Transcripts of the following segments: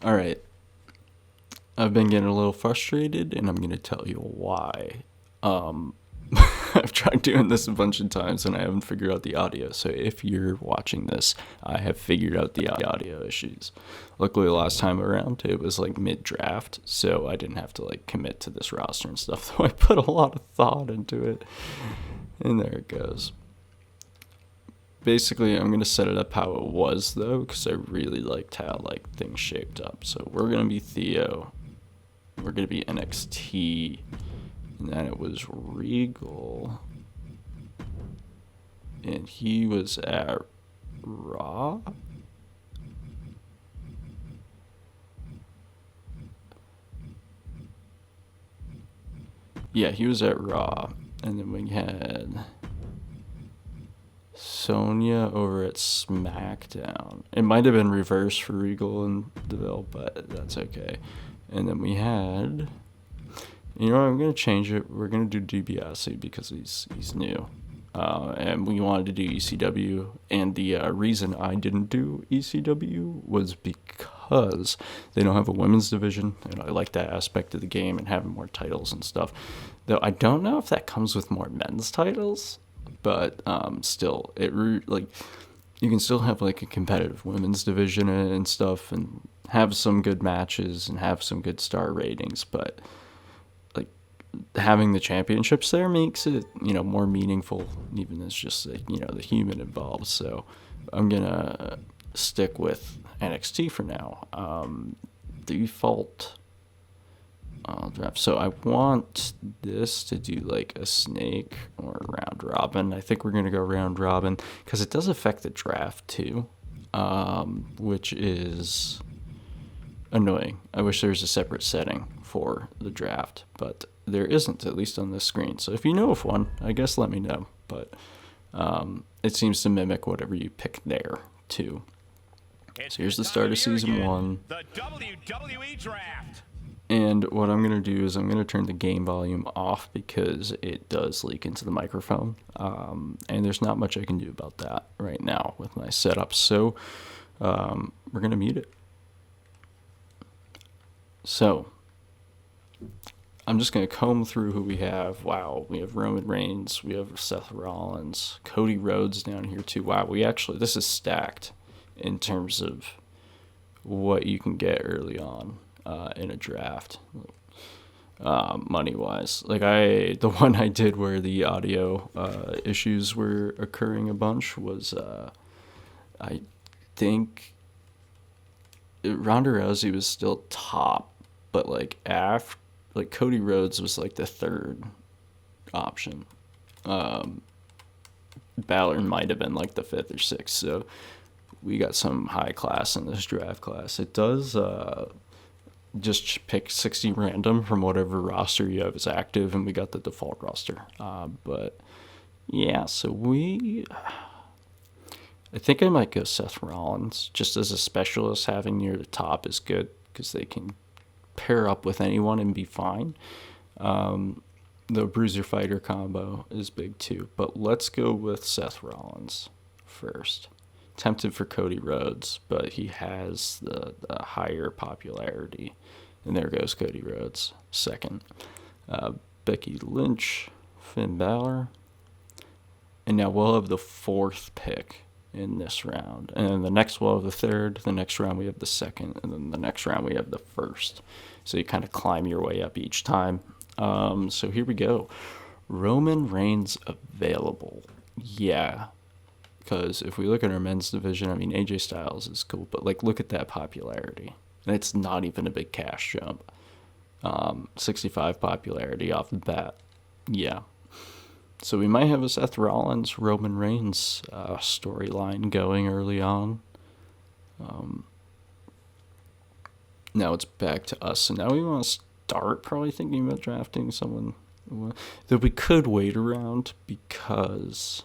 Alright, I've been getting a little frustrated, and I'm going to tell you why. Um, I've tried doing this a bunch of times, and I haven't figured out the audio. So if you're watching this, I have figured out the audio issues. Luckily, last time around, it was like mid-draft, so I didn't have to like commit to this roster and stuff, though I put a lot of thought into it. And there it goes. Basically, I'm going to set it up how it was, though, because I really liked how like things shaped up. So we're going to be Theo. We're going to be NXT. And then it was Regal. And he was at Raw. Yeah, he was at Raw. And then we had Sonya over at SmackDown. It might have been reversed for Regal and DeVille, but that's okay. And then we had, you know what, I'm going to change it. We're going to do DiBiase because he's new. And we wanted to do ECW. And the reason I didn't do ECW was because they don't have a women's division. And I like that aspect of the game and having more titles and stuff. Though I don't know if that comes with more men's titles. But still, like you can still have like a competitive women's division and stuff, and have some good matches and have some good star ratings. But like having the championships there makes it more meaningful, even as just like, the human involved. So I'm gonna stick with NXT for now. Default draft. So I want this to do like a snake or a round robin. I think we're going to go round robin because it does affect the draft too, which is annoying. I wish there was a separate setting for the draft, but there isn't, at least on this screen. So if you know of one, I guess let me know. But it seems to mimic whatever you pick there too. So here's the start of season 1. The WWE Draft. And what I'm going to do is I'm going to turn the game volume off because it does leak into the microphone. And there's not much I can do about that right now with my setup. So we're going to mute it. So I'm just going to comb through who we have. Wow, we have Roman Reigns. We have Seth Rollins. Cody Rhodes down here too. Wow, this is stacked in terms of what you can get early on. In a draft, money wise. Like the one I did where the audio issues were occurring a bunch was I think Ronda Rousey was still top, but like Cody Rhodes was like the third option. Balor might have been like the fifth or sixth. So we got some high class in this draft class. It does just pick 60 random from whatever roster you have is active, and we got the default roster. But yeah, so I think I might go Seth Rollins just as a specialist. Having near the top is good because they can pair up with anyone and be fine. The bruiser fighter combo is big too, but let's go with Seth Rollins first. Tempted for Cody Rhodes, but he has the higher popularity. And there goes Cody Rhodes, second. Becky Lynch, Finn Balor. And now we'll have the fourth pick in this round. And then the next we'll have the third. The next round we have the second. And then the next round we have the first. So you kind of climb your way up each time. So here we go. Roman Reigns available. Yeah. Because if we look at our men's division, I mean, AJ Styles is cool, but like, look at that popularity. And it's not even a big cash jump. 65 popularity off the bat. Yeah. So we might have a Seth Rollins, Roman Reigns storyline going early on. Now it's back to us. So now we want to start probably thinking about drafting someone that we could wait around because,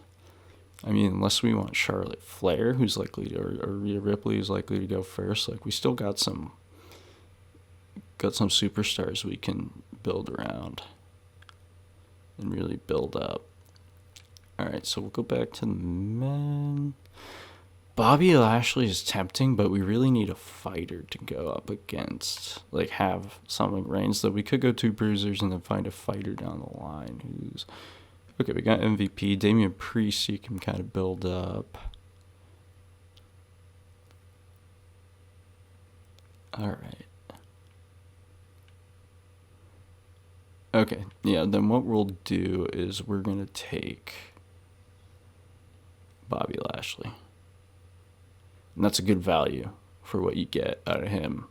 I mean, unless we want Charlotte Flair, who's likely to, or Rhea Ripley, who's likely to go first. Like, we still got some superstars we can build around and really build up. All right, so we'll go back to the men. Bobby Lashley is tempting, but we really need a fighter to go up against. Like, have someone Reigns. So we could go 2 bruisers and then find a fighter down the line who's... Okay, we got MVP. Damian Priest, you can kind of build up. Alright. Okay, yeah, then what we'll do is we're going to take Bobby Lashley. And that's a good value for what you get out of him.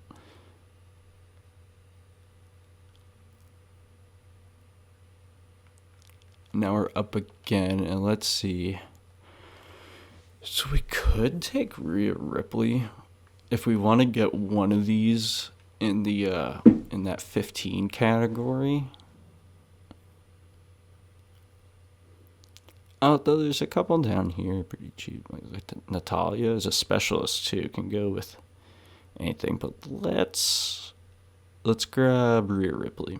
Now we're up again, and let's see. So we could take Rhea Ripley if we want to get one of these in the in that 15 category. Although there's a couple down here pretty cheap. Like Natalia is a specialist too, can go with anything. But let's grab Rhea Ripley.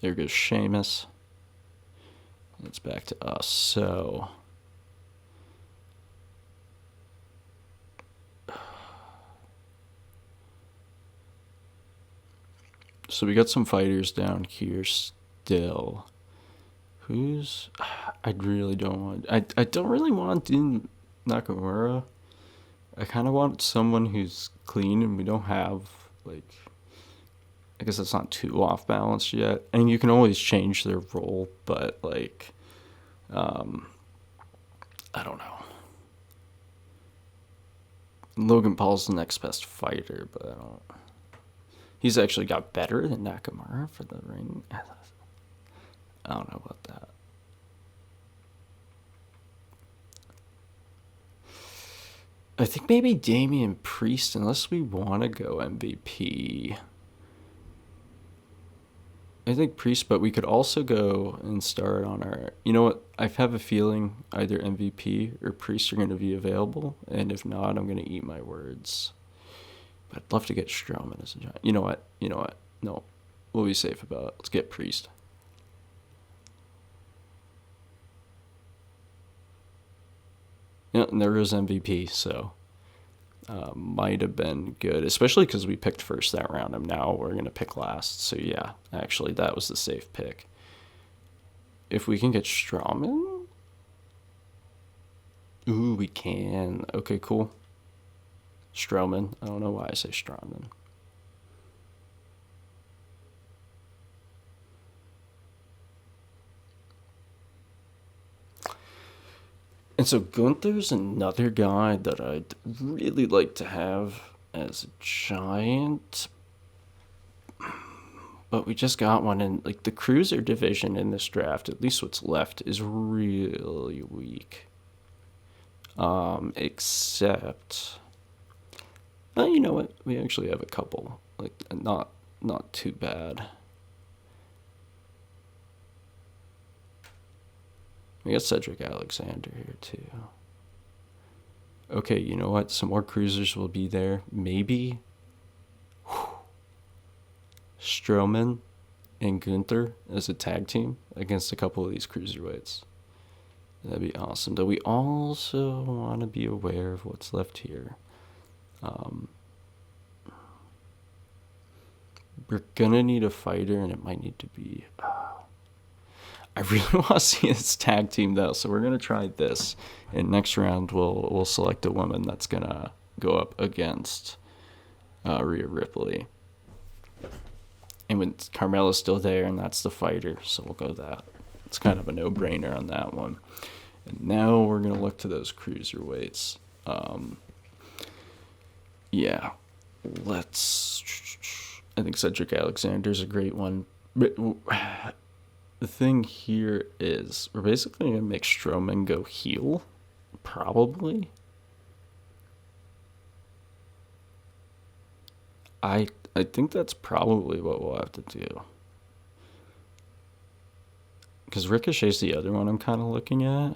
There goes Sheamus. It's back to us. So we got some fighters down here still. Who's... I really don't want... I don't really want to do Nakamura. I kind of want someone who's clean, and we don't have, like... I guess that's not too off balance yet. And you can always change their role, but, like... I don't know. Logan Paul's the next best fighter, but I don't... He's actually got better than Nakamura for the ring. I don't know about that. I think maybe Damian Priest, unless we want to go MVP. I think Priest, but we could also go and start on our... You know what? I have a feeling either MVP or Priest are going to be available. And if not, I'm going to eat my words. But I'd love to get Strowman as a giant. You know what? No. We'll be safe about it. Let's get Priest. Yeah, and there goes MVP, so... might have been good, especially because we picked first that round, and now we're going to pick last. So yeah, actually, that was the safe pick. If we can get Strowman... Ooh, we can. Okay, cool. Strowman. I don't know why I say Strowman. And so Gunther's another guy that I'd really like to have as a giant. But we just got one, and like the cruiser division in this draft, at least what's left, is really weak. Except... Well, you know what? We actually have a couple. Like, not too bad. We got Cedric Alexander here, too. Okay, you know what? Some more cruisers will be there. Maybe Strowman and Gunther as a tag team against a couple of these cruiserweights. That'd be awesome. Though we also want to be aware of what's left here. We're gonna need a fighter, and it might need to be... I really want to see this tag team, though, so we're gonna try this. And next round, we'll select a woman that's gonna go up against Rhea Ripley. And when Carmella's still there, and that's the fighter, so we'll go that. It's kind of a no-brainer on that one. And now we're gonna look to those cruiserweights. Yeah, let's... I think Cedric Alexander's a great one. But the thing here is we're basically going to make Strowman go heel, probably. I think that's probably what we'll have to do. Because Ricochet's the other one I'm kind of looking at.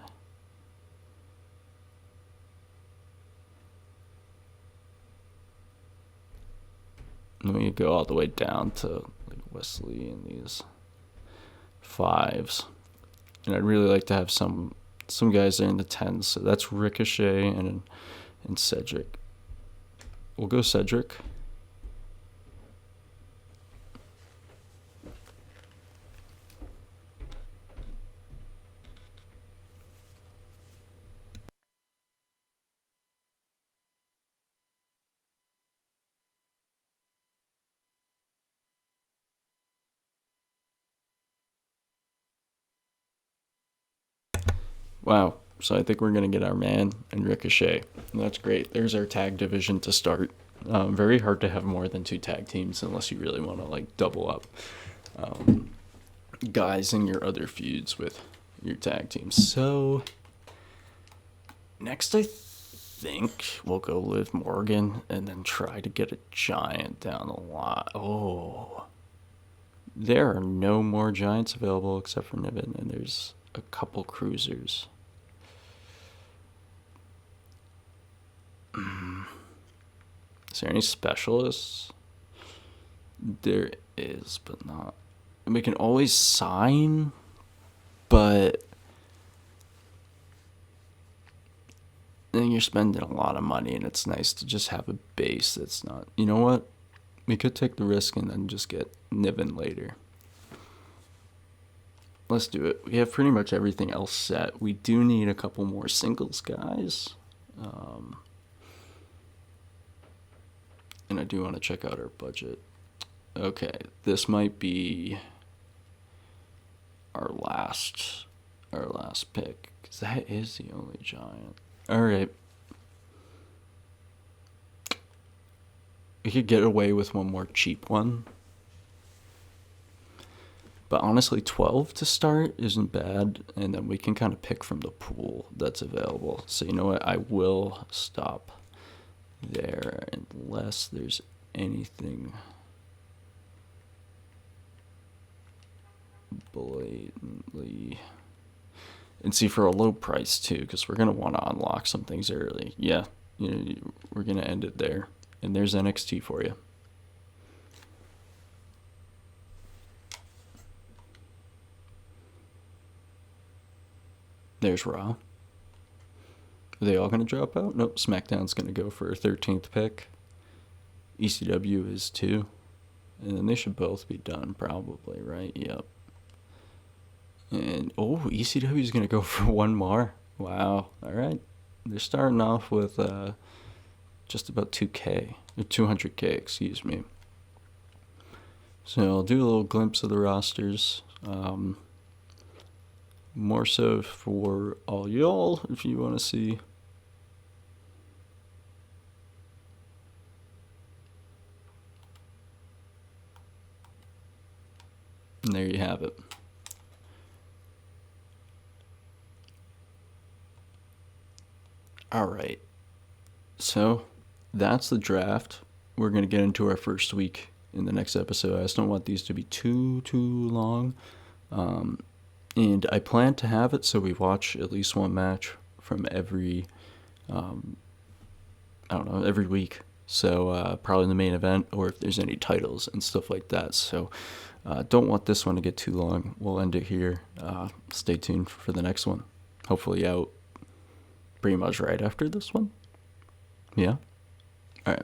And we go all the way down to like Wesley and these. 5s. And I'd really like to have some guys there in the 10s. So that's Ricochet and Cedric. We'll go Cedric. Wow. So I think we're going to get our man and Ricochet. And that's great. There's our tag division to start. Very hard to have more than 2 tag teams unless you really want to like double up guys in your other feuds with your tag teams. So next I think we'll go Liv Morgan and then try to get a giant down the line. Oh. There are no more giants available except for Niven, and there's a couple cruisers. Is there any specialists? There is, but not. And we can always sign, but then you're spending a lot of money, and it's nice to just have a base that's not. You know what? We could take the risk and then just get Niven later. Let's do it. We have pretty much everything else set. We do need a couple more singles guys. And I do want to check out our budget. Okay, this might be our last pick, because that is the only giant. All right. We could get away with one more cheap one. But honestly, 12 to start isn't bad, and then we can kind of pick from the pool that's available. So you know what? I will stop there unless there's anything blatantly. And see, for a low price too, because we're going to want to unlock some things early. Yeah, you know, we're going to end it there. And there's NXT for you. There's Raw. Are they all going to drop out? Nope, SmackDown's going to go for a 13th pick. ECW is too. And then they should both be done probably, right? Yep. And, ECW is going to go for one more. Wow. All right. They're starting off with just about 2K. Or 200K, excuse me. So I'll do a little glimpse of the rosters. More so for all y'all, if you want to see. And there you have it. All right. So that's the draft. We're going to get into our first week in the next episode. I just don't want these to be too long. And I plan to have it so we watch at least one match from every week. So probably the main event, or if there's any titles and stuff like that. So don't want this one to get too long. We'll end it here. Stay tuned for the next one. Hopefully out pretty much right after this one. Yeah? All right.